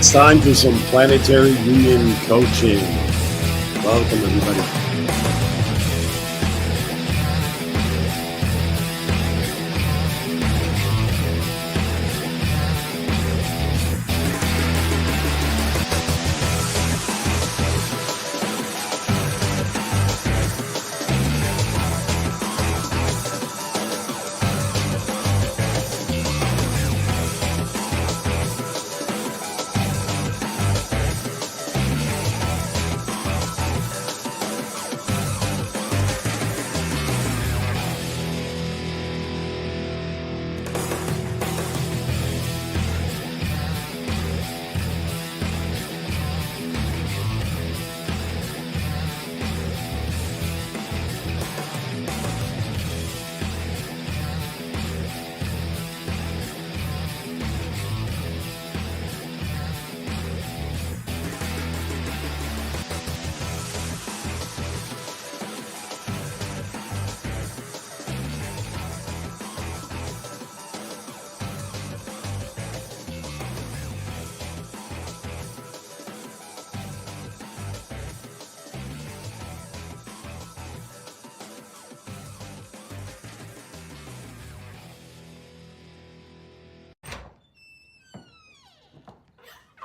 It's time for some Planetary Union coaching. Welcome, everybody.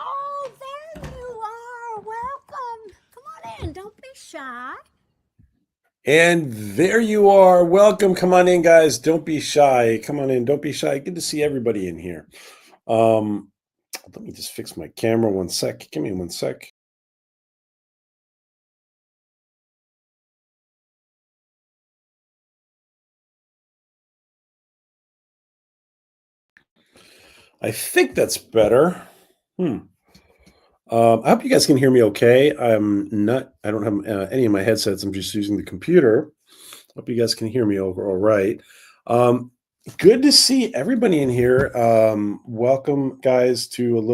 Oh, there you are. Welcome. Come on in. Don't be shy. And there you are. Welcome. Come on in, guys. Don't be shy. Come on in. Don't be shy. Good to see everybody in here. Let me just fix my camera 1 sec. Give me 1 sec. I think that's better. I hope you guys can hear me okay. I don't have any of my headsets. I'm just using the computer. Hope you guys can hear me all right. Good to see everybody in here. Welcome, guys, to a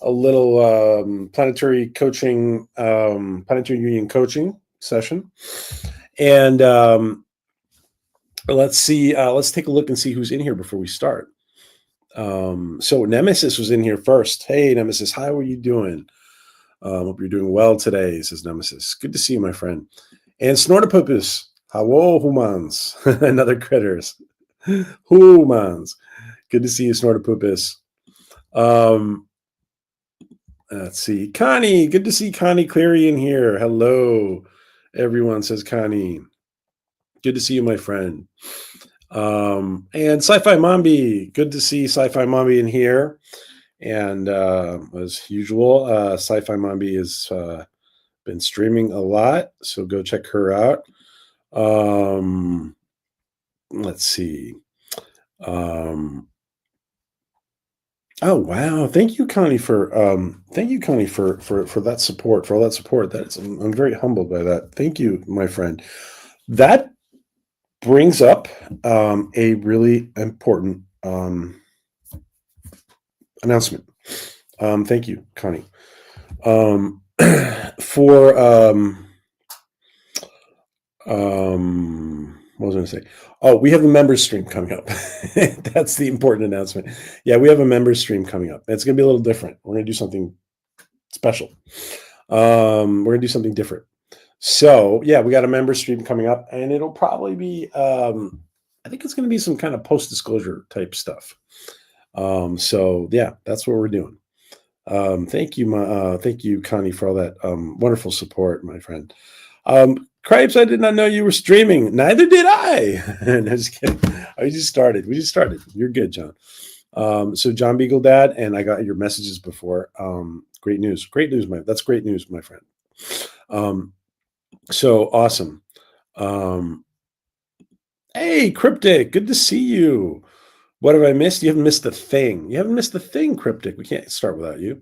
little planetary coaching, planetary union coaching session. And let's see. Let's take a look and see who's in here before we start. So Nemesis was in here first. Hey, Nemesis, how are you doing? Hope you're doing well today, says Nemesis. Good to see you, my friend. And Snortopupus, hello, humans, another critters. Humans. Good to see you, Snortopupus. Let's see. Connie, good to see Connie Cleary in here. Hello, everyone, says Connie. Good to see you, my friend. And Sci-Fi Mambi, good to see Sci-Fi Mambi in here. And as usual, Sci-Fi Mambi has been streaming a lot, so go check her out. Let's see. Oh wow! Thank you, Connie, for that support, for all that support. I'm very humbled by that. Thank you, my friend. That brings up a really important announcement. Thank you, Connie. What was I going to say? Oh, we have a members stream coming up. That's the important announcement. Yeah, we have a members stream coming up. It's going to be a little different. We're going to do something special. We're going to do something different. So, yeah, we got a members stream coming up, and it'll probably be, I think it's going to be some kind of post-disclosure type stuff. So, yeah, that's what we're doing. Thank you, Connie, for all that wonderful support, my friend. Cripes, I did not know you were streaming. Neither did I. No, just kidding. We just started. You're good, John. So John Beagle Dad, and I got your messages before. Great news. That's great news, my friend. So awesome. Hey, Cryptic, good to see you. What have I missed? You haven't missed a thing. You haven't missed a thing, Cryptic. We can't start without you.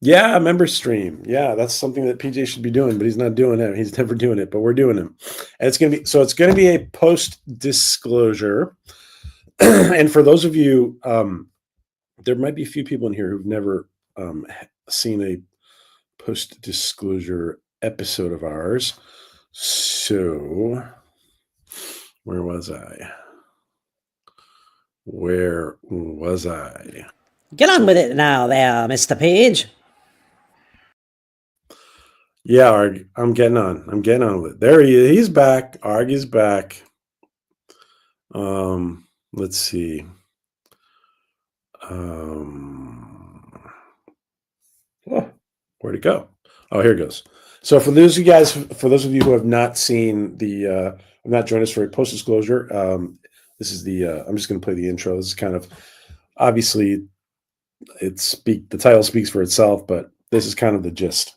Yeah, member stream. Yeah, that's something that PJ should be doing, but he's not doing it. He's never doing it, but we're doing it. And it's going to be a post disclosure. And for those of you, there might be a few people in here who've never seen a post disclosure episode of ours. So, where was I? Where was I? Get on with it now there, Mr. Page. Yeah, Arg, I'm getting on. I'm getting on with it. There he is. He's back. Arg is back. Let's see. Where'd it go? Oh, here it goes. So for those of you guys, for those of you who have not seen have not joined us for a post disclosure, this is the. I'm just going to play the intro. This is kind of obviously the title speaks for itself, but this is kind of the gist.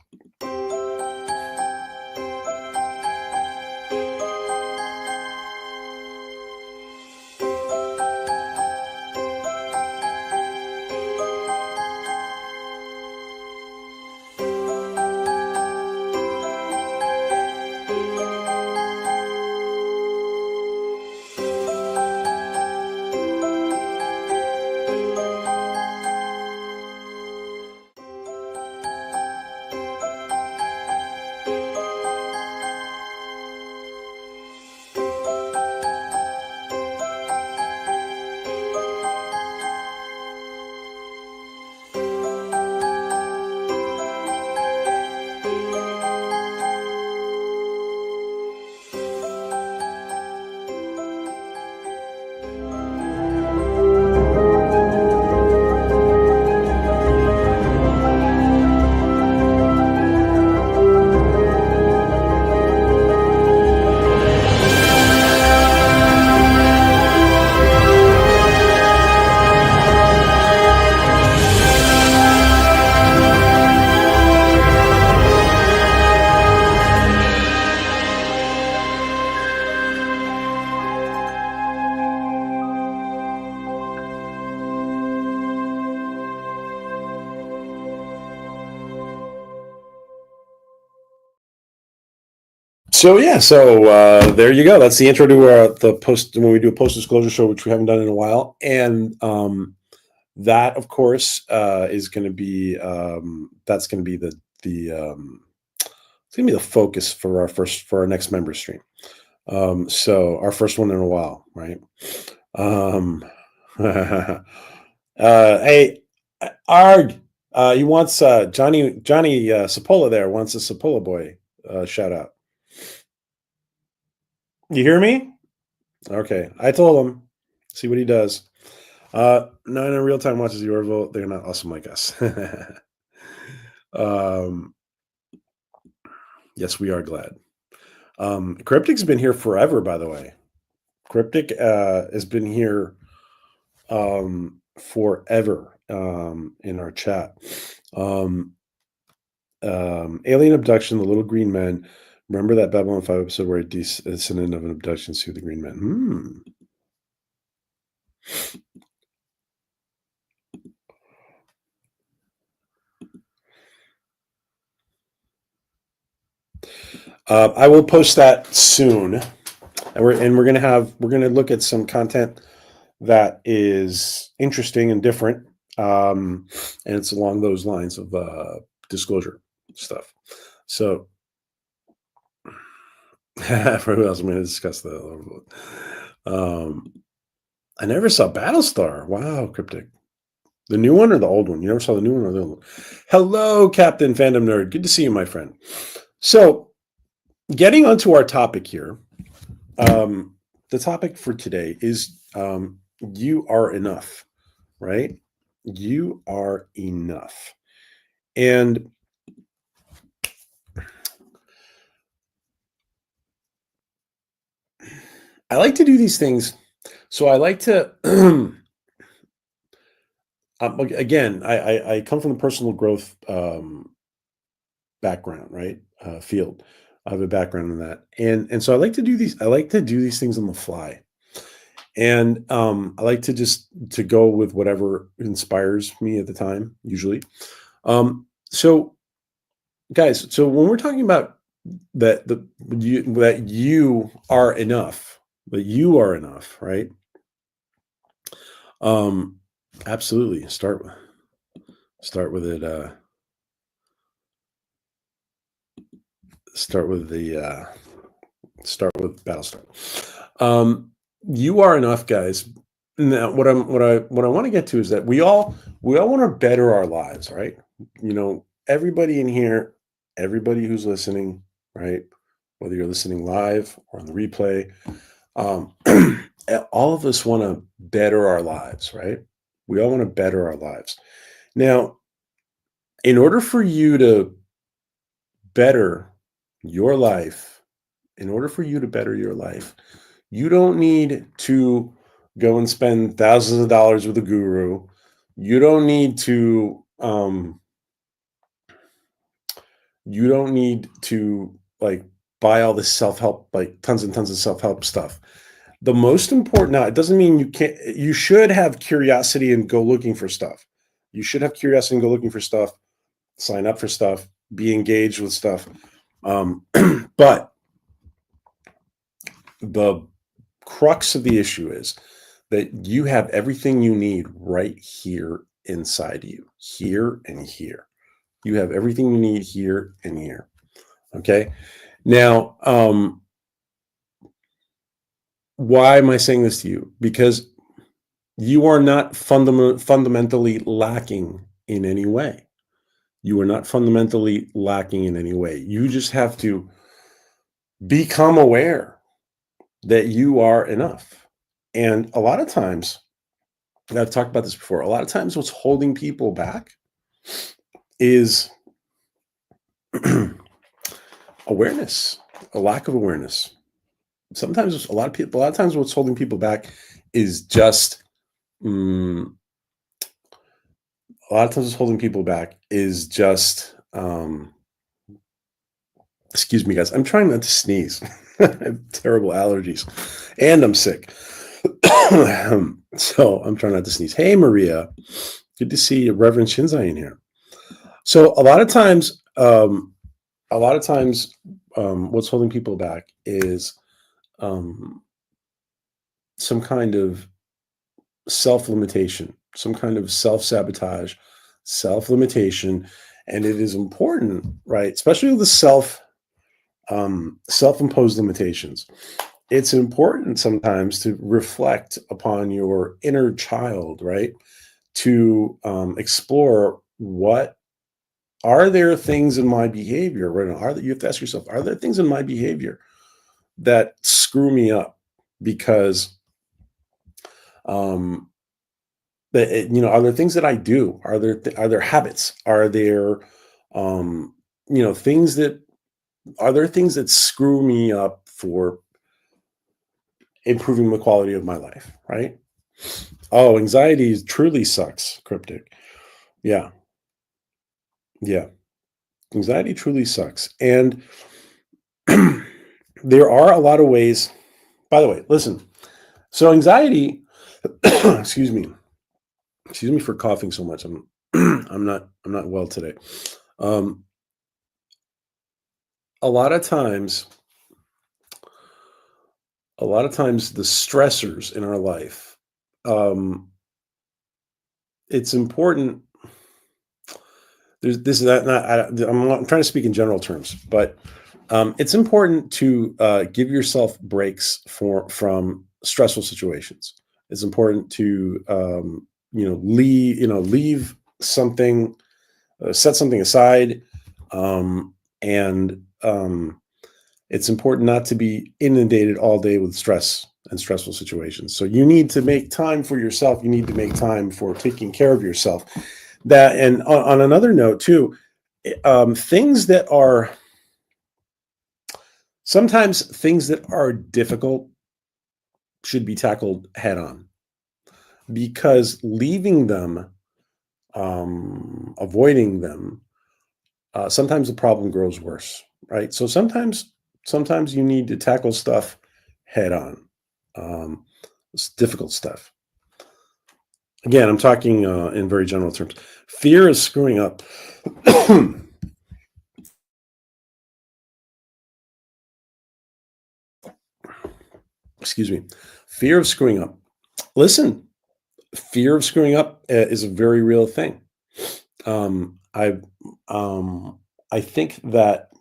So yeah, there you go. That's the intro to the post when we do a post disclosure show, which we haven't done in a while, and that of course is going to be that's going to be it's going to be the focus for our next member stream. So our first one in a while, right? Hey, Arg, he wants Johnny Sapola there wants a Sapola boy shout out. You hear me? Okay, I told him. See what he does. No, in real time watches the Orville. They're not awesome like us. Yes, we are glad. Cryptic's been here forever, by the way. Cryptic has been here forever in our chat. Alien abduction, the little green men. Remember that Babylon 5 episode where a descendant of an abduction sued the green men? I will post that soon, and we're gonna look at some content that is interesting and different, and it's along those lines of disclosure stuff. So, for who else I'm going to discuss the. I never saw Battlestar. Wow, Cryptic. The new one or the old one? You never saw the new one or the old one? Hello, Captain Fandom Nerd. Good to see you, my friend. So, getting onto our topic here, the topic for today is you are enough, right? You are enough. And I like to do these things. So I like to, again, I come from the personal growth background, right? Field. I have a background in that. And so I like to do these. I like to do these things on the fly. And I like to go with whatever inspires me at the time, usually. So guys, so when we're talking about that you are enough, right? Absolutely. Start with it. Start with Battlestar. You are enough, guys, Now, what I want to get to is that we all want to better our lives, right? Everybody in here, everybody who's listening, right? Whether you're listening live or on the replay, um, all of us want to better our lives, right? We all want to better our lives. Now, in order for you to better your life, in order for you to better your life, you don't need to go and spend thousands of dollars with a guru. You don't need to like buy all this self-help, like tons and tons of self-help stuff. The most important, now it doesn't mean you should have curiosity and go looking for stuff. You should have curiosity and go looking for stuff, sign up for stuff, be engaged with stuff. But the crux of the issue is that you have everything you need right here inside you, here and here. You have everything you need here and here. Okay. Now, why am I saying this to you? Because you are not fundamentally lacking in any way. You are not fundamentally lacking in any way. You just have to become aware that you are enough. And a lot of times, and I've talked about this before, a lot of times what's holding people back is awareness, a lack of awareness. Sometimes a lot of times what's holding people back is just a lot of times what's holding people back is just excuse me guys, I'm trying not to sneeze. I have terrible allergies and I'm sick. So I'm trying not to sneeze. Hey Maria, good to see Reverend Shinzai in here. So a lot of times what's holding people back is some kind of self-limitation, some kind of self-sabotage, self-limitation. And it is important, right? Especially with the self-imposed limitations. It's important sometimes to reflect upon your inner child, right? To explore what are there things in my behavior, right? You have to ask yourself, are there things in my behavior that screw me up because are there things that I do? Are there habits? Are there things that are there things that screw me up for improving the quality of my life, right? Oh, anxiety truly sucks, cryptic. Yeah. Yeah. Anxiety truly sucks. And there are a lot of ways. By the way, listen. So anxiety, excuse me. Excuse me for coughing so much. I'm not well today. Um, a lot of times, the stressors in our life, um, it's important. There's this is not I'm trying to speak in general terms, but it's important to give yourself breaks from stressful situations. It's important to leave something, set something aside, and it's important not to be inundated all day with stress and stressful situations. So you need to make time for yourself. You need to make time for taking care of yourself. That, and on another note too, things that are sometimes things that are difficult should be tackled head on, because leaving them, avoiding them, sometimes the problem grows worse, right? So sometimes you need to tackle stuff head on. It's difficult stuff. Again, I'm talking in very general terms. Fear is screwing up. Excuse me. Fear of screwing up. Listen, fear of screwing up is a very real thing. Um, I I think that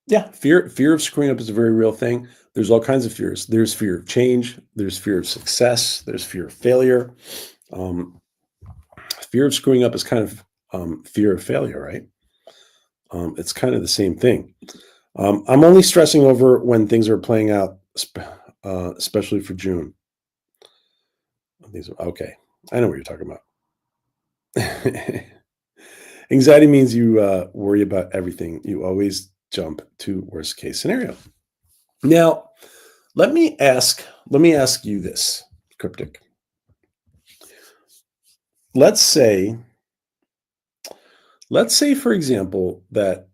Yeah, fear of screwing up is a very real thing. There's all kinds of fears. There's fear of change. There's fear of success. There's fear of failure. Um, Fear of screwing up is kind of fear of failure, right? It's kind of the same thing. I'm only stressing over when things are playing out, especially for June. Okay. I know what you're talking about. Anxiety means you worry about everything. You always jump to worst case scenario. Now, let me ask you this, Cryptic. Let's say, for example, that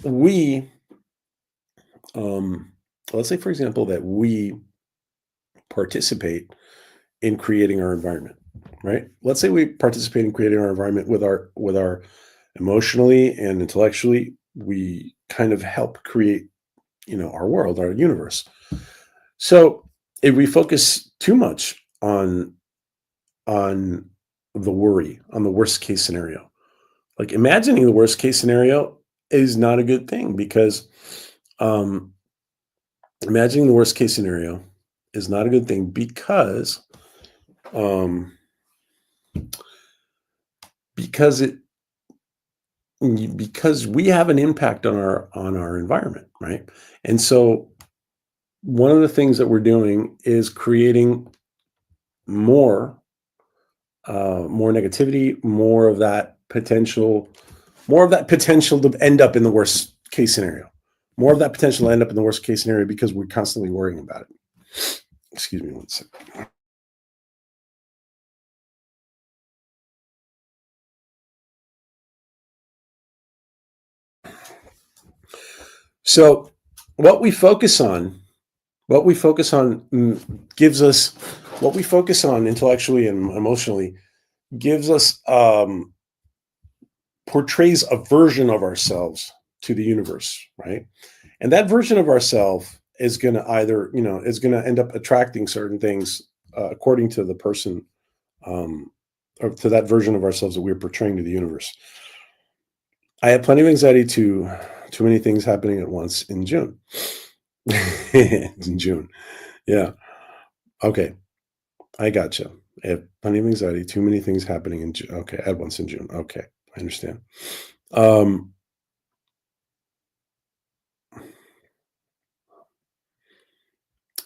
we, um, let's say, for example, that we participate in creating our environment, right? Let's say we participate in creating our environment with our emotionally and intellectually. We kind of help create, our world, our universe. So if we focus too much on the worry, on the worst case scenario, like imagining the worst case scenario is not a good thing because um, imagining the worst case scenario is not a good thing um, because it because we have an impact on our environment, right? And so one of the things that we're doing is creating more more negativity, more of that potential to end up in the worst case scenario, more of that potential to end up in the worst case scenario because we're constantly worrying about it. Excuse me one second. So what we focus on, gives us what we focus on intellectually and emotionally gives us portrays a version of ourselves to the universe, right? And that version of ourselves is going to is going to end up attracting certain things according to the person, or to that version of ourselves that we're portraying to the universe. I have plenty of anxiety to too many things happening at once in June. In June. Yeah. Okay. I gotcha. I have plenty of anxiety, too many things happening in June. Okay. At once in June. Okay. I understand. Um,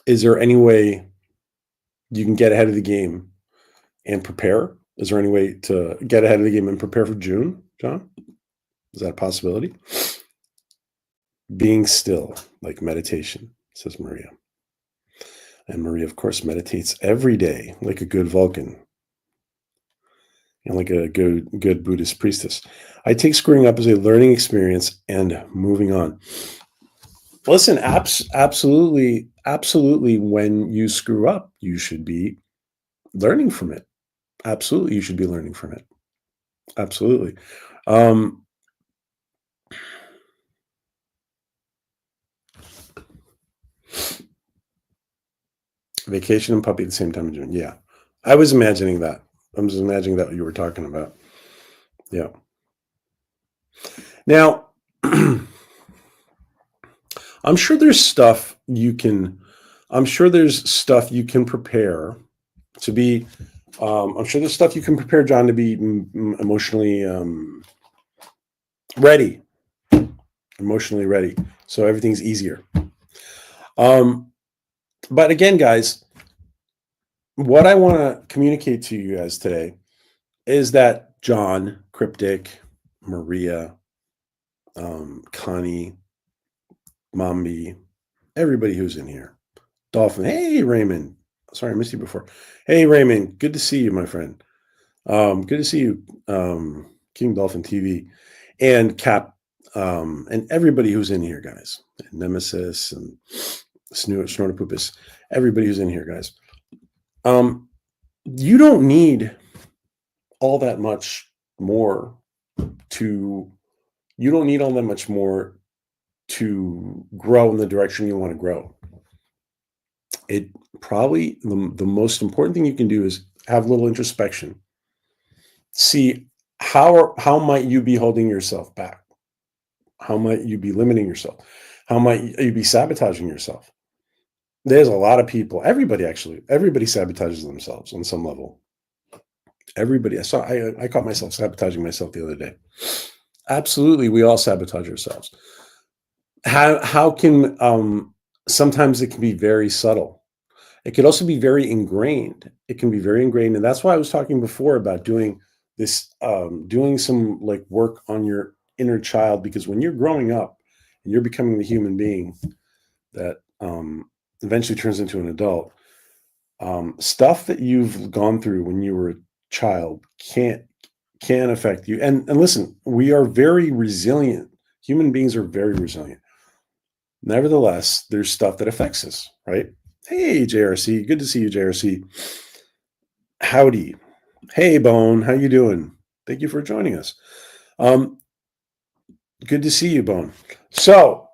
is there any way you can get ahead of the game and prepare? Is there any way to get ahead of the game and prepare for June, John? Is that a possibility? Being still, like meditation, says Maria. And Maria, of course, meditates every day like a good Vulcan and like a good Buddhist priestess. I take screwing up as a learning experience and moving on. Listen, absolutely, absolutely. When you screw up, you should be learning from it. Absolutely, you should be learning from it. Absolutely. Um, Vacation and puppy at the same time in June. Yeah, I was imagining that. I was imagining that what you were talking about. Yeah. Now, I'm sure there's stuff you can. I'm sure there's stuff you can prepare to be. I'm sure there's stuff you can prepare, John, to be emotionally ready. Emotionally ready, so everything's easier. Um, but again, guys, what I want to communicate to you guys today is that John, Cryptic, Maria, Connie, Mombi, everybody who's in here, Dolphin. Hey, Raymond. Sorry, I missed you before. Hey, Raymond. Good to see you, my friend. Good to see you, King Dolphin TV, and Cap, and everybody who's in here, guys. And Nemesis and Snortopoopus. Everybody who's in here, guys. You don't need all that much more to. You don't need all that much more to grow in the direction you want to grow. It probably the most important thing you can do is have a little introspection. See how might you be holding yourself back? How might you be limiting yourself? How might you be sabotaging yourself? There's a lot of people, everybody sabotages themselves on some level. Everybody. I caught myself sabotaging myself the other day. Absolutely, we all sabotage ourselves. How can sometimes it can be very subtle. It could also be very ingrained. It can be very ingrained, and that's why I was talking before about doing this, doing some like work on your inner child, because when you're growing up and you're becoming the human being that eventually turns into an adult, stuff that you've gone through when you were a child can affect you. And listen, we are very resilient. Human beings are very resilient. Nevertheless, there's stuff that affects us, right? Hey, JRC, good to see you, JRC. Howdy. Hey, Bone, how you doing? Thank you for joining us. Good to see you, Bone. So,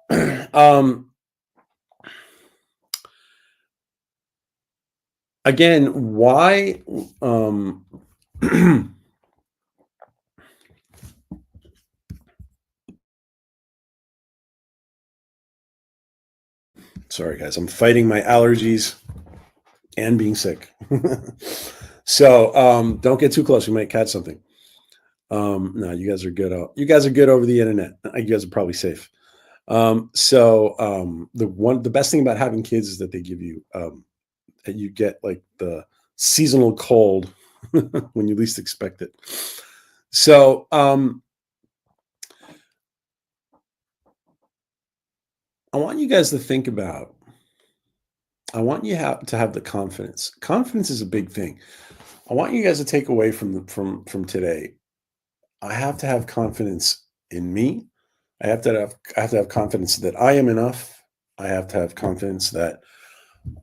again, why? Sorry, guys, I'm fighting my allergies and being sick. So don't get too close. You might catch something. No, you guys are good. You guys are good over the internet. You guys are probably safe. The best thing about having kids is that they give you that you get like the seasonal cold when you least expect it. So I want you guys to think about. I want you to have the confidence. Confidence is a big thing. I want you guys to take away from today. I have to have confidence in me. I have to have confidence that I am enough. I have to have confidence that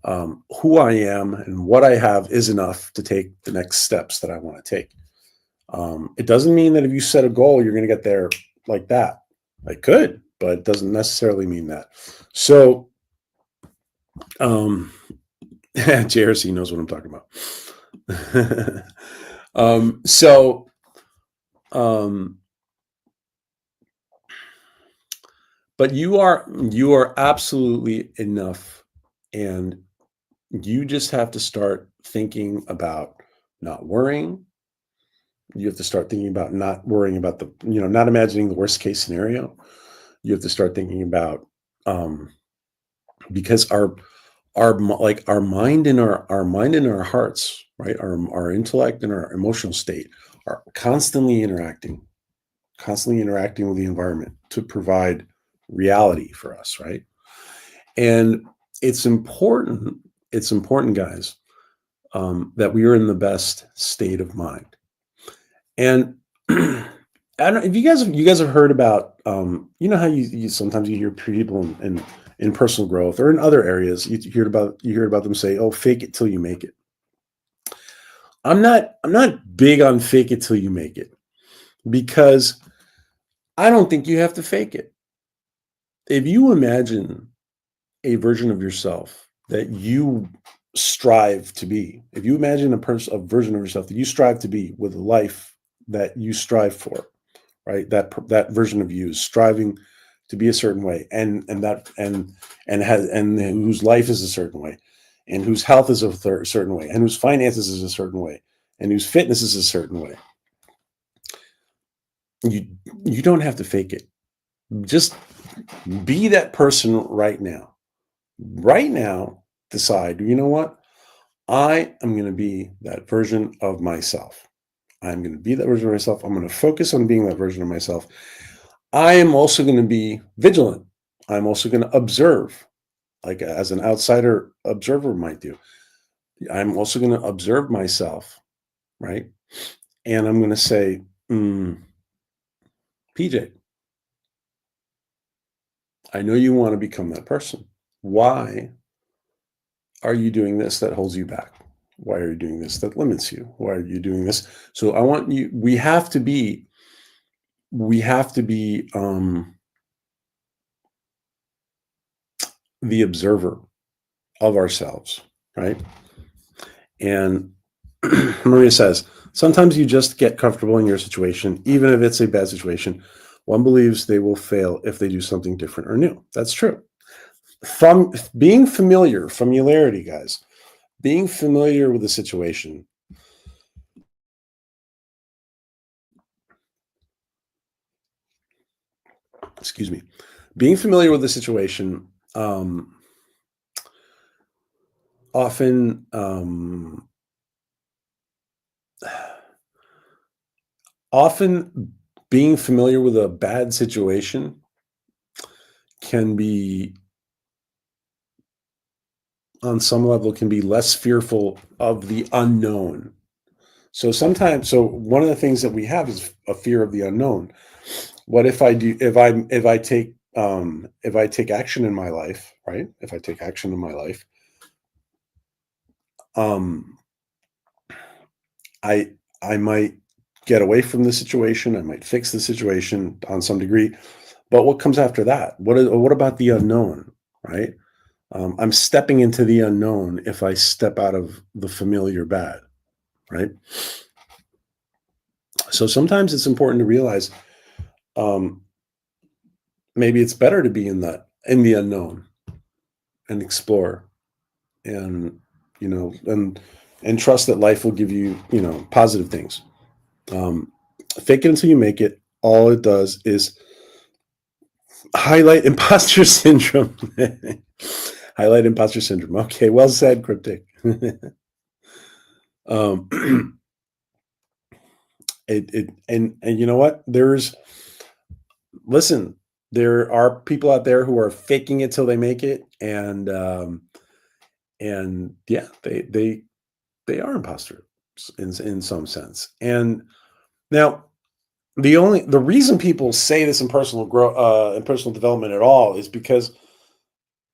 who I am and what I have is enough to take the next steps that I want to take. It doesn't mean that if you set a goal, you're going to get there like that. I could, but it doesn't necessarily mean that. So, JRC knows what I'm talking about. But you are absolutely enough, and you just have to start thinking about not worrying. You have to start thinking about not worrying about not imagining the worst case scenario. You have to start thinking about because our mind and our hearts, right? Our intellect and our emotional state are constantly interacting with the environment to provide reality for us, right? And it's important, guys, that we are in the best state of mind. And I don't know if you guys have heard about, how you sometimes you hear people in personal growth or in other areas, you hear about them say, "Oh, fake it till you make it." I'm not big on fake it till you make it, because I don't think you have to fake it. If you imagine a version of yourself that you strive to be, if you imagine a version of yourself that you strive to be with a life that you strive for, right? That version of you is striving to be a certain way, and whose life is a certain way, and whose health is a certain way, and whose finances is a certain way, and whose fitness is a certain way. You don't have to fake it. Just be that person right now. Right now, decide, you know what? I am going to be that version of myself. I'm going to be that version of myself. I'm going to focus on being that version of myself. I am also going to be vigilant. I'm also going to observe, like as an outsider observer might do. I'm also going to observe myself, right? And I'm going to say, PJ, I know you want to become that person. Why are you doing this that holds you back? Why are you doing this that limits you? Why are you doing this? So I want you, we have to be the observer of ourselves, right? And Maria says, sometimes you just get comfortable in your situation, even if it's a bad situation. One believes they will fail if they do something different or new. That's true. From being familiarity, guys, being familiar with the situation. Excuse me. Being familiar with the situation often often being familiar with a bad situation can be, on some level, can be less fearful of the unknown. So one of the things that we have is a fear of the unknown. What if I do if I take action in my life, right? If I take action in my life, um I I might get away from the situation, I might fix the situation on some degree, but what comes after that? What about the unknown, right? I'm stepping into the unknown if I step out of the familiar bad, right? So sometimes it's important to realize, um, maybe it's better to be in the unknown and explore, and and trust that life will give you, positive things. Um, Fake it until you make it. All it does is highlight imposter syndrome. Highlight imposter syndrome. Okay, well said, cryptic. um, and you know what? Listen, there are people out there who are faking it till they make it, and yeah, they are imposters in some sense. And now the reason people say this in personal development at all is because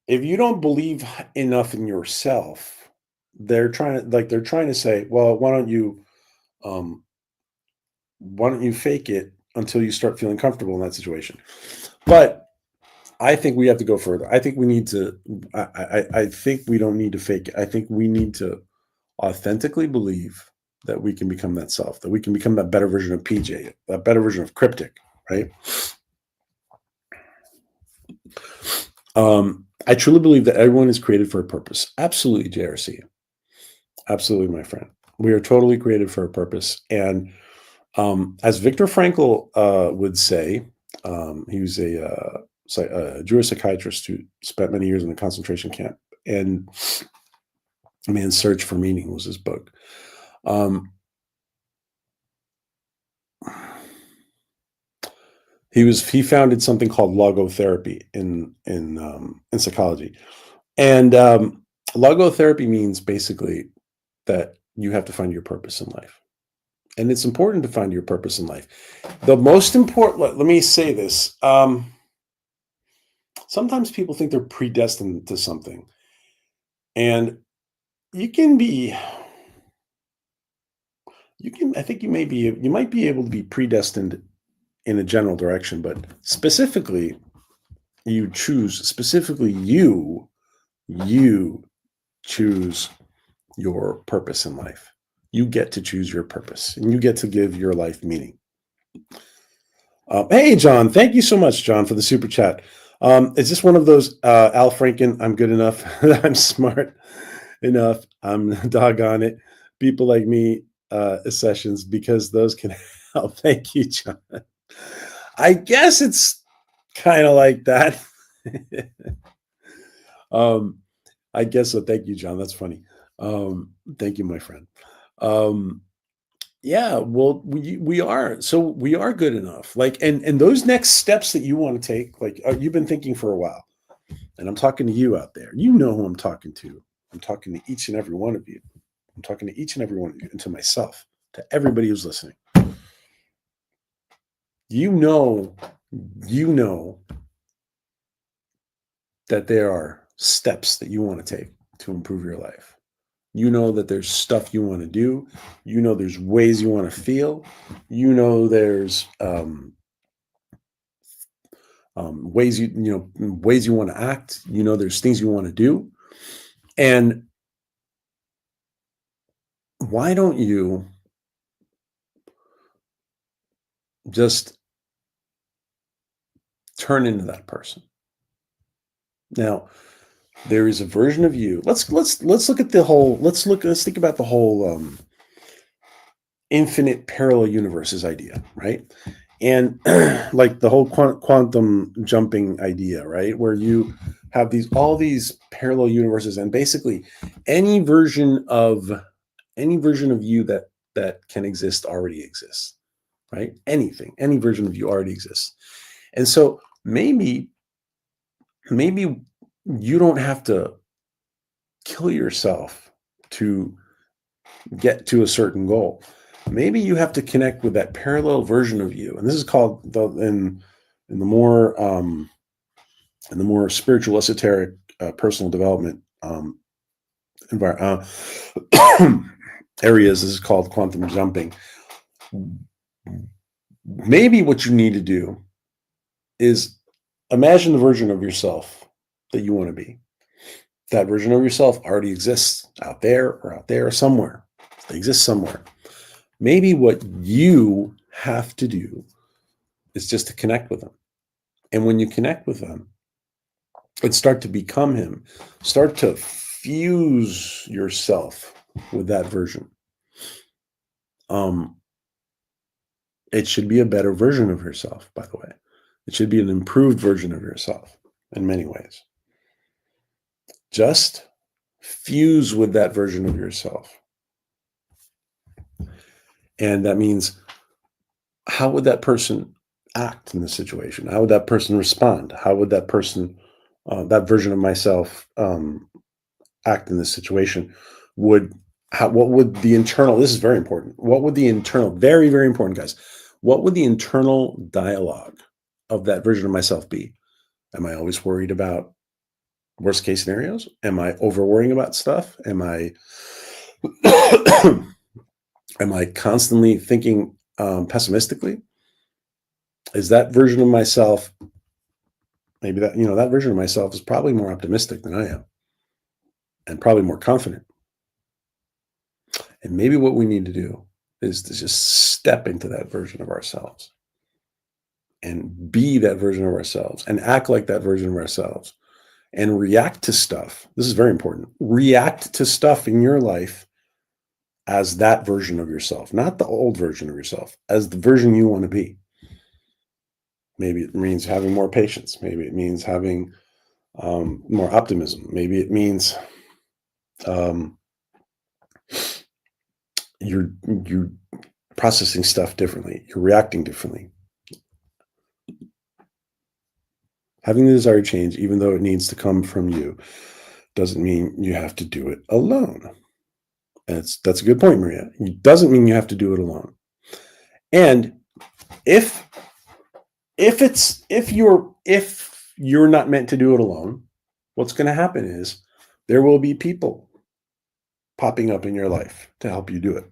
if you don't believe enough in yourself, they're trying to say, well, um why don't you fake it until you start feeling comfortable in that situation? But I think we have to go further. I think we need to. I think we don't need to fake it. I think we need to authentically believe that we can become that self, that we can become that better version of PJ, that better version of Cryptic, right? I truly believe that everyone is created for a purpose. Absolutely, JRC. Absolutely, my friend. We are totally created for a purpose. And as Viktor Frankl would say, he was a Jewish psychiatrist who spent many years in a concentration camp, and Man's Search for Meaning was his book. He founded something called logotherapy in psychology, and logotherapy means basically that you have to find your purpose in life, and it's important to find your purpose in life. The most important. Let me say this. Sometimes people think they're predestined to something, and you can be. You can. I think you may be. You might be able to be predestined in a general direction, but specifically, you choose your purpose in life. You get to choose your purpose, and you get to give your life meaning. Hey, John, thank you so much, John, for the super chat. Is this one of those Al Franken, I'm good enough, I'm smart enough, I'm doggone it, people like me sessions, because those can help? Thank you, John. I guess it's kind of like that. um, I guess so. Thank you, John. That's funny. Thank you, my friend. Um, yeah, well, we are good enough. Like, and those next steps that you want to take, like you've been thinking for a while, and I'm talking to you out there. You know who I'm talking to. I'm talking to each and every one of you. I'm talking to each and every one of you, and to myself, to everybody who's listening. You know, you know that there are steps that you want to take to improve your life. You know that there's stuff you want to do. You know there's ways you want to feel. You know there's ways you want to act. You know there's things you want to do. And why don't you just turn into that person. Now, there is a version of you. Let's look at the whole. Let's think about the whole infinite parallel universes idea, right? And like the whole quantum jumping idea, right? Where you have all these parallel universes, and basically any version of you that can exist already exists, right? Any version of you already exists. And so maybe you don't have to kill yourself to get to a certain goal. Maybe you have to connect with that parallel version of you, and this is called in the more spiritual, esoteric, personal development areas. This is called quantum jumping. Maybe what you need to do is imagine the version of yourself that you want to be. That version of yourself already exists out there or somewhere. They exist somewhere. Maybe what you have to do is just to connect with them. And when you connect with them and start to become him, start to fuse yourself with that version. It should be a better version of yourself, by the way. It should be an improved version of yourself in many ways. Just fuse with that version of yourself. And that means, how would that person act in the situation? How would that person respond? How would that person, that version of myself, act in this situation? What would the internal, this is very important. What would the internal, very, very important, guys. What would the internal dialogue of that version of myself be? Am I always worried about worst case scenarios? Am I over worrying about stuff? Am I constantly thinking pessimistically? Is that version of myself, maybe that version of myself is probably more optimistic than I am, and probably more confident. And maybe what we need to do is to just step into that version of ourselves and be that version of ourselves and act like that version of ourselves and react to stuff. This is very important. React to stuff in your life as that version of yourself, not the old version of yourself, as the version you want to be. Maybe it means having more patience. Maybe it means having more optimism. Maybe it means you're processing stuff differently. You're reacting differently. Having the desire to change, even though it needs to come from you, doesn't mean you have to do it alone. And that's a good point, Maria. It doesn't mean you have to do it alone. And if you're not meant to do it alone, what's going to happen is there will be people popping up in your life to help you do it.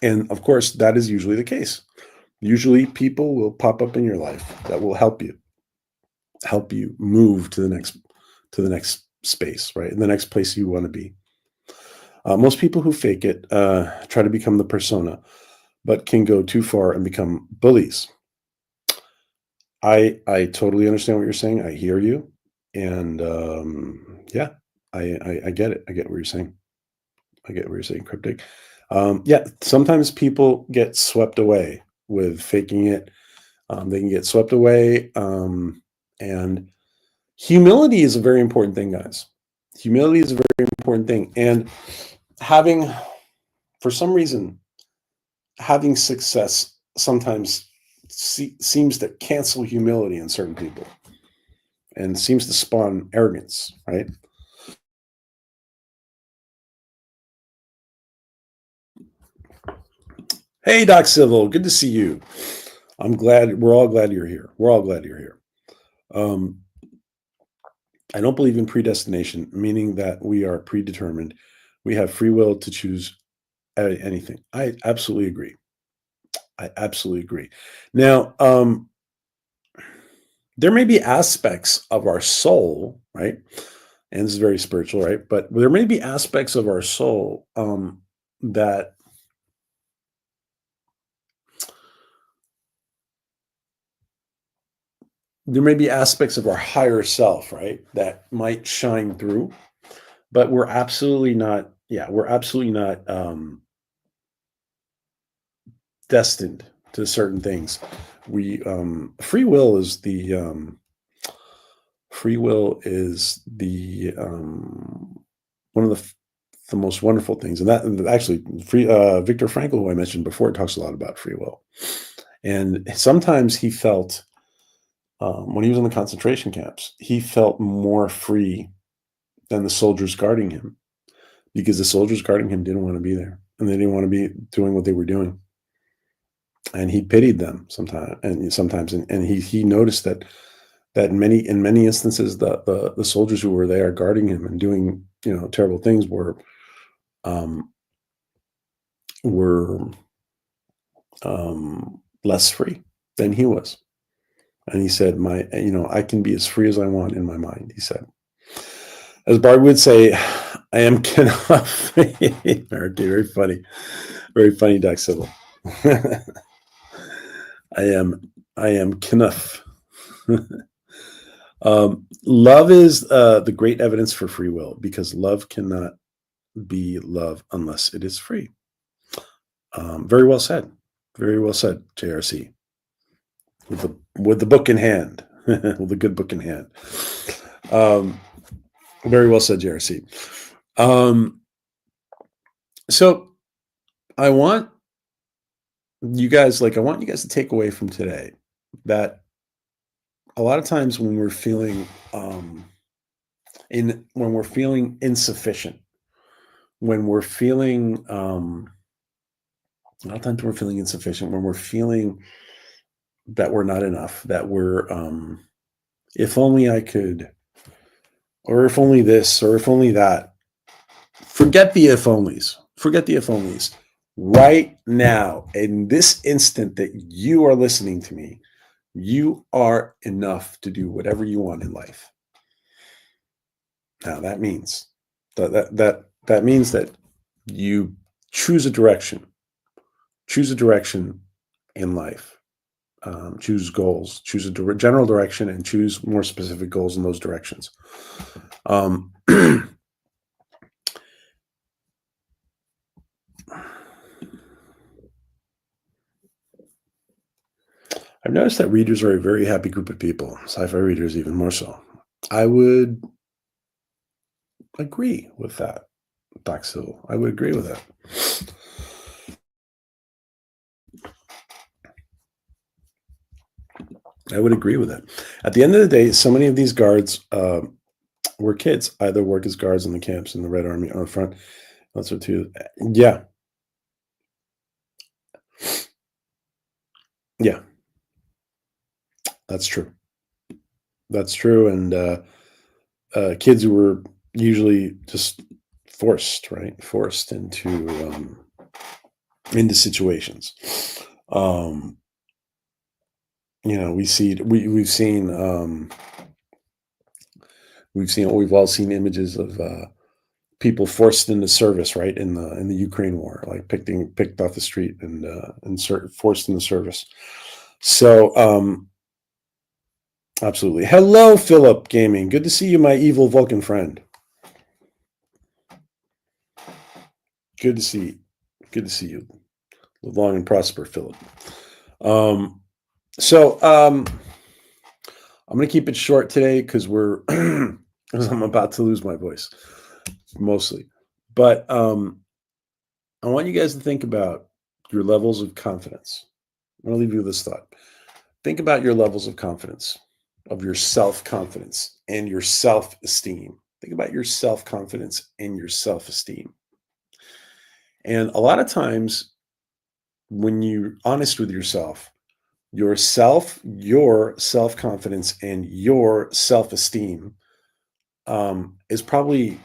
And of course, that is usually the case. Usually people will pop up in your life that will help you move to the next space, right? In the next place you want to be. Most people who fake it try to become the persona, but can go too far and become bullies. I totally understand what you're saying. I hear you. And yeah, I get it. I get what you're saying. I get what you're saying, Cryptic. Yeah, sometimes people get swept away with faking it. They can get swept away. And humility is a very important thing, guys. Humility is a very important thing. And for some reason, having success sometimes seems to cancel humility in certain people and seems to spawn arrogance, right? Hey, Doc Civil, good to see you. We're all glad you're here. We're all glad you're here. I don't believe in predestination, meaning that we are predetermined. We have free will to choose anything. I absolutely agree. Now, there may be aspects of our soul, right? And this is very spiritual, right? But there may be aspects of our soul that there may be aspects of our higher self, right, that might shine through, but we're absolutely not. Yeah, we're absolutely not destined to certain things. We free will is the free will is the one of the most wonderful things, and that actually free Viktor Frankl, who I mentioned before, talks a lot about free will, and sometimes he felt when he was in the concentration camps, he felt more free than the soldiers guarding him because the soldiers guarding him didn't want to be there and they didn't want to be doing what they were doing, and he pitied them sometimes, and he noticed that in many instances the soldiers who were there guarding him and doing terrible things um, were less free than he was. And he said, I can be as free as I want in my mind. He said, as Bard would say, I am enough. Okay, very funny, Doc Sybil. I am Knuff. Love is the great evidence for free will because love cannot be love unless it is free. Very well said. Very well said, JRC. With the book in hand, with the good book in hand. Very well said, JRC. So I want you guys to take away from today that a lot of times when we're feeling insufficient, when we're feeling a lot of times we're feeling insufficient, when we're feeling that we're not enough, that we're if only I could, or if only this, or if only that. Forget the if onlys. Forget the if onlys. Right now, in this instant that you are listening to me, you are enough to do whatever you want in life. Now that means that means that you choose a direction. Choose a direction in life. Choose goals. Choose a general direction and choose more specific goals in those directions. I've noticed that readers are a very happy group of people. Sci-fi readers even more so. I would agree with that, Doc Sybil. I would agree with that. I would agree with that. At the end of the day, so many of these guards were kids, either work as guards in the camps in the Red Army on the front. That's what too. Yeah. Yeah. That's true. That's true. And kids who were usually just forced into situations. We've all seen images of people forced into service, right, in the Ukraine war, like picked off the street and forced into service. So absolutely. Hello, Philip Gaming. Good to see you, my evil Vulcan friend. Good to see you. Live long and prosper, Philip. So I'm going to keep it short today because I'm about to lose my voice, mostly. But I want you guys to think about your levels of confidence. I'm going to leave you with this thought. Think about your levels of confidence, of your self-confidence and your self-esteem. Think about your self-confidence and your self-esteem. And a lot of times when you're honest with yourself, your self-confidence and your self-esteem is probably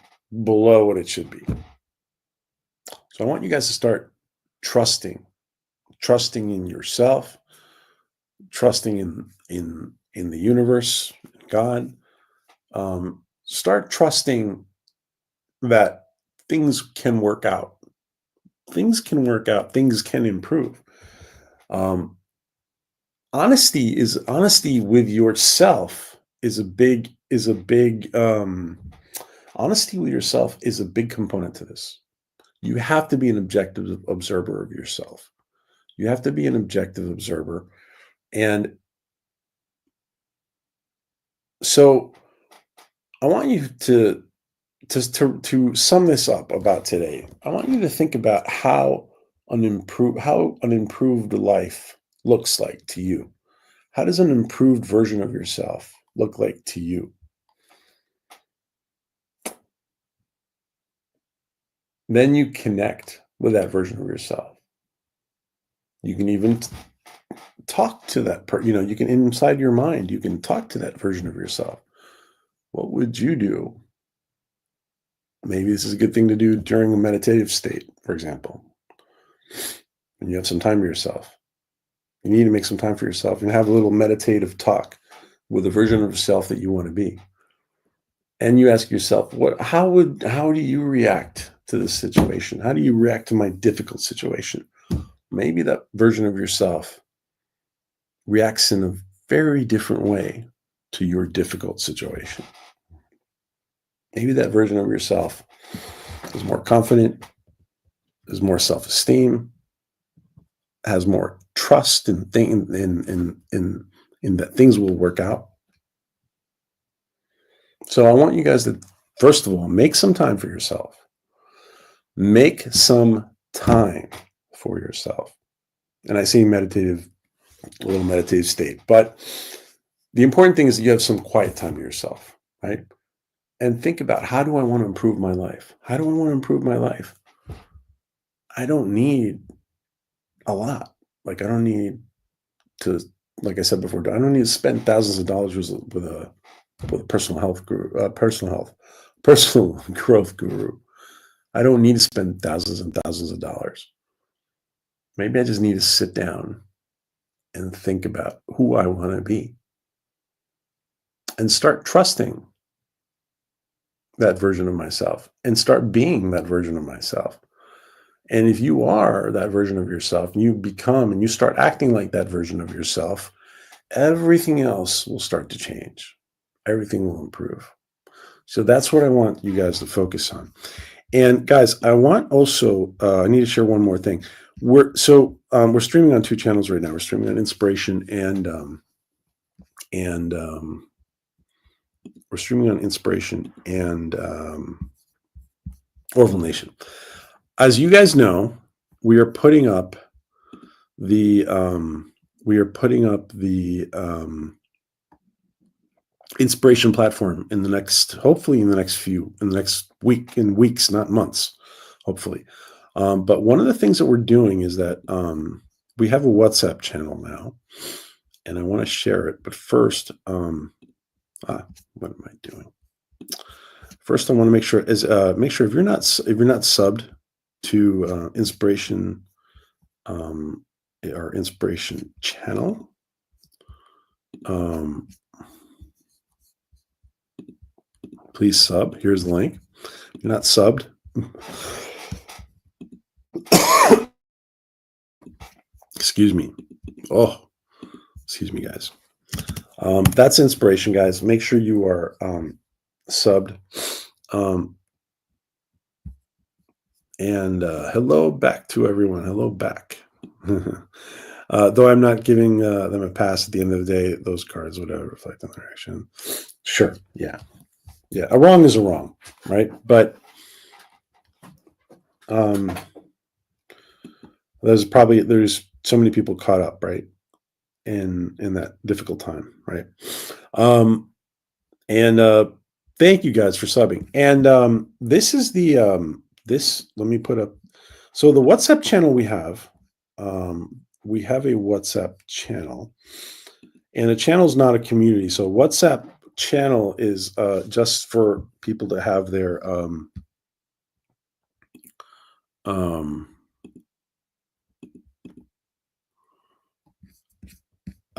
below what it should be. So I want you guys to start trusting in yourself, trusting in the universe, God. Start trusting that things can work out. Things can work out. Things can improve. honesty with yourself honesty with yourself is a big component to this. You have to be an objective observer of yourself. You have to be an objective observer. And so I want you to sum this up about today. I want you to think about how an improved life looks like to you. How does an improved version of yourself look like to you? Then you connect with that version of yourself. You can even talk to that you can, inside your mind, you can talk to that version of yourself. What would you do? Maybe this is a good thing to do during a meditative state, for example. When you have some time to yourself. You need to make some time for yourself and have a little meditative talk with the version of yourself that you want to be. And you ask yourself, how do you react to this situation? How do you react to my difficult situation? Maybe that version of yourself reacts in a very different way to your difficult situation. Maybe that version of yourself is more confident, has more self-esteem, has more trust in that things will work out. So I want you guys to, first of all, make some time for yourself. Make some time for yourself. And I say a little meditative state. But the important thing is that you have some quiet time to yourself, right? And think about, how do I want to improve my life? How do I want to improve my life? I don't need a lot. Like, I don't need to, like I said before, I don't need to spend thousands of dollars with a personal health guru, personal growth guru. I don't need to spend thousands and thousands of dollars. Maybe I just need to sit down and think about who I want to be and start trusting that version of myself and start being that version of myself. And if you are that version of yourself, and you become and you start acting like that version of yourself, everything else will start to change. Everything will improve. So that's what I want you guys to focus on. And guys, I want also, I need to share one more thing. We're streaming on 2 channels right now. We're streaming on Inspiration and we're streaming on Inspiration and Orville Nation. As you guys know, we are putting up the Inspiration platform hopefully in the next weeks, not months, hopefully. But one of the things that we're doing is that we have a WhatsApp channel now, and I want to share it. But first, what am I doing? First, I want to make sure if you're not subbed to Inspiration, our Inspiration channel. Please sub. Here's the link. If you're not subbed, excuse me. Oh, excuse me, guys. That's Inspiration, guys. Make sure you are subbed. And hello back to everyone. Hello back. Though I'm not giving them a pass at the end of the day, those cards would reflect on their action. Sure. Yeah. Yeah. A wrong is a wrong, right? But there's so many people caught up, right? In that difficult time, right? And thank you guys for subbing. And this is the let me put up. So the WhatsApp channel we have a WhatsApp channel, and a channel is not a community. So WhatsApp channel is just for people to have their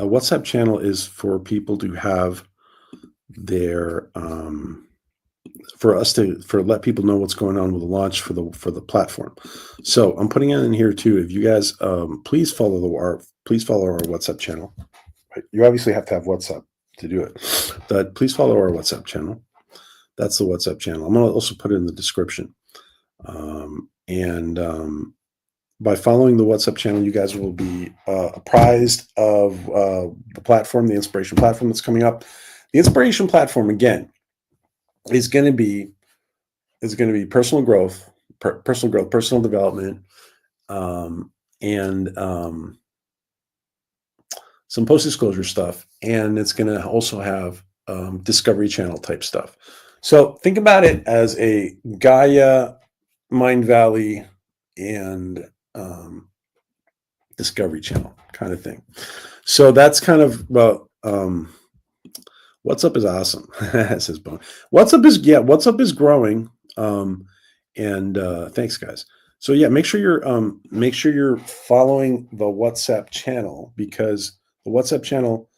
a WhatsApp channel is for people to have their let people know what's going on with the launch for the platform. So I'm putting it in here too. If you guys please follow our WhatsApp channel. You obviously have to have WhatsApp to do it. But please follow our WhatsApp channel. That's the WhatsApp channel. I'm going to also put it in the description. By following the WhatsApp channel, you guys will be apprised of the platform, the inspiration platform that's coming up. The inspiration platform, again, is going to be personal growth, personal development, and some post-disclosure stuff. And it's going to also have Discovery Channel type stuff. So think about it as a Gaia, Mind Valley, and Discovery Channel kind of thing. So that's kind of WhatsApp is awesome. Says Bone. WhatsApp is growing. And thanks, guys. So yeah, make sure you're following the WhatsApp channel, because the WhatsApp channel,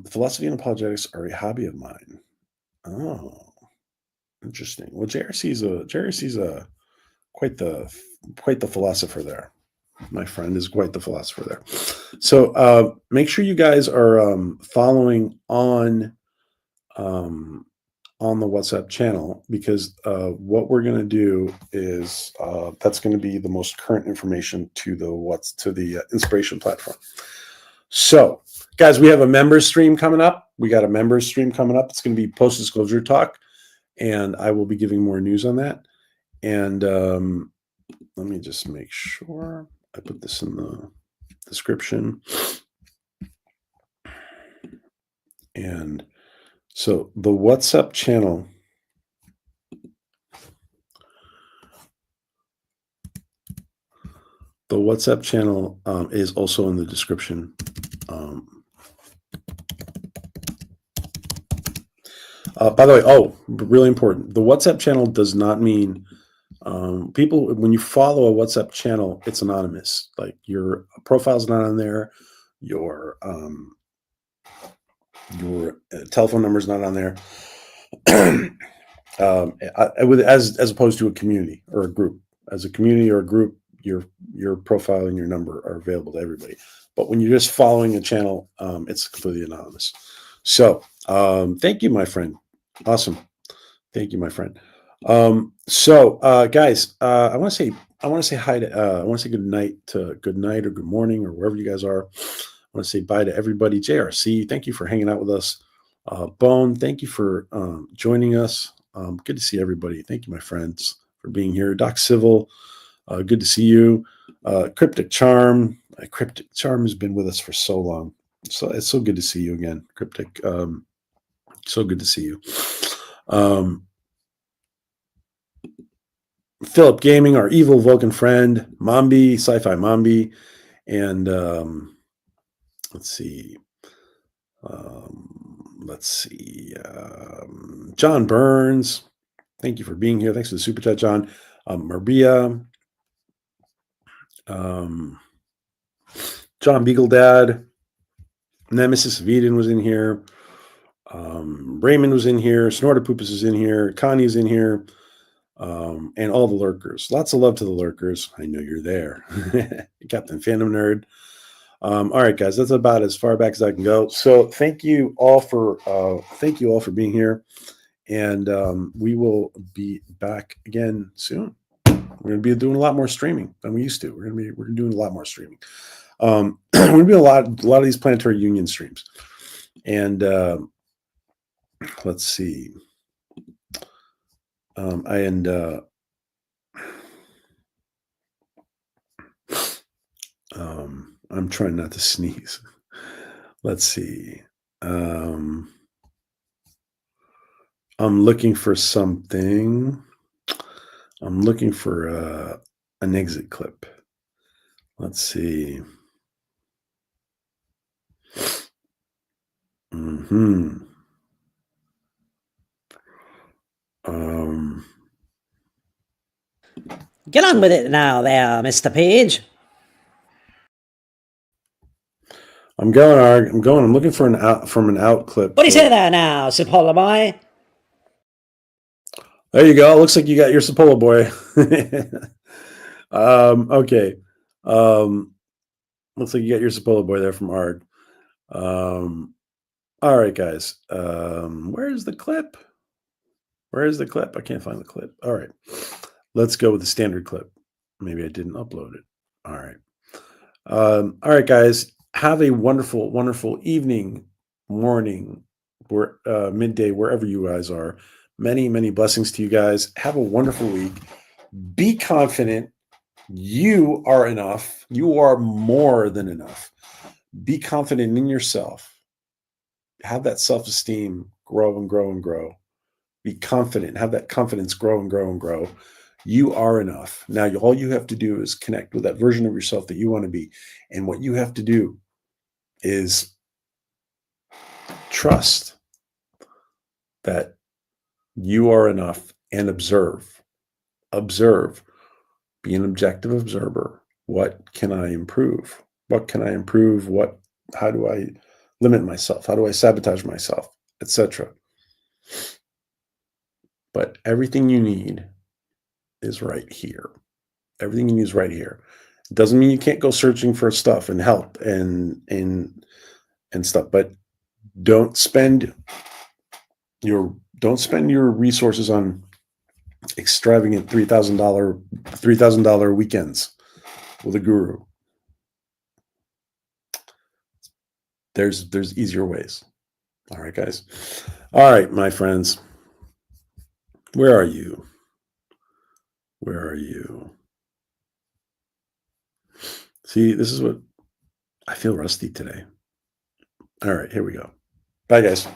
philosophy and apologetics are a hobby of mine. Oh, interesting. Well, JRC's a quite the philosopher there. My friend is quite the philosopher there. So make sure you guys are following on the WhatsApp channel, because what we're going to do is that's going to be the most current information to the inspiration platform. So, guys, we have a members stream coming up. We got a members stream coming up. It's going to be post-disclosure talk, and I will be giving more news on that. And let me just make sure I put this in the description. And so the WhatsApp channel, is also in the description. By the way, really important. The WhatsApp channel does not mean people, when you follow a WhatsApp channel, it's anonymous. Like, your profile's not on there, your telephone number's not on there. As opposed to a community or a group. As a community or a group, your profile and your number are available to everybody. But when you're just following a channel, it's completely anonymous. So thank you, my friend. Awesome. Thank you, my friend. Guys, I want to say hi to I want to say good night or good morning, or wherever you guys are. I want to say bye to everybody. JRC, thank you for hanging out with us. Bone, thank you for joining us. Good to see everybody. Thank you, my friends, for being here. Doc Civil, good to see you. Cryptic Charm. Cryptic Charm has been with us for so long. So it's so good to see you again, Cryptic. So good to see you. Philip Gaming, our evil Vulcan friend, Mombi, Sci-Fi Mombi, and let's see. John Burns, thank you for being here. Thanks for the super chat, John. Maria, John Beagle Dad, Nemesis of Eden was in here. Raymond was in here. Snortopoopas is in here. Connie's in here. And all the lurkers. Lots of love to the lurkers. I know you're there. Captain Phantom Nerd. All right, guys, that's about as far back as I can go. So thank you all for being here. And we will be back again soon. We're going to be doing a lot more streaming than we used to. We're doing a lot more streaming. We're going to be a lot of these Planetary Union streams. And let's see. I'm trying not to sneeze. Let's see. I'm looking for something. I'm looking for an exit clip. Let's see. Get on with it now there, Mr. Page. I'm going, Arg. I'm looking for an out clip. What do you say there now, Cipolla boy? There you go. Looks like you got your Cipolla boy. Okay. Looks like you got your Cipolla boy there from Arg. All right, guys. Where's the clip? Where is the clip? I can't find the clip. All right. Let's go with the standard clip. Maybe I didn't upload it. All right. All right, guys. Have a wonderful, wonderful evening, morning, midday, wherever you guys are. Many, many blessings to you guys. Have a wonderful week. Be confident. You are enough. You are more than enough. Be confident in yourself. Have that self-esteem grow and grow and grow. Be confident. Have that confidence grow and grow and grow. You are enough. Now, all you have to do is connect with that version of yourself that you want to be. And what you have to do is trust that you are enough and observe. Observe. Be an objective observer. What can I improve? What can I improve? How do I limit myself? How do I sabotage myself? Etc. But everything you need is right here. Everything you need is right here. It doesn't mean you can't go searching for stuff and help and stuff, but don't spend your resources on extravagant $3,000 weekends with a guru. There's easier ways. All right, guys. All right, my friends. Where are you? Where are you? See, this is what I feel rusty today. All right, here we go. Bye, guys.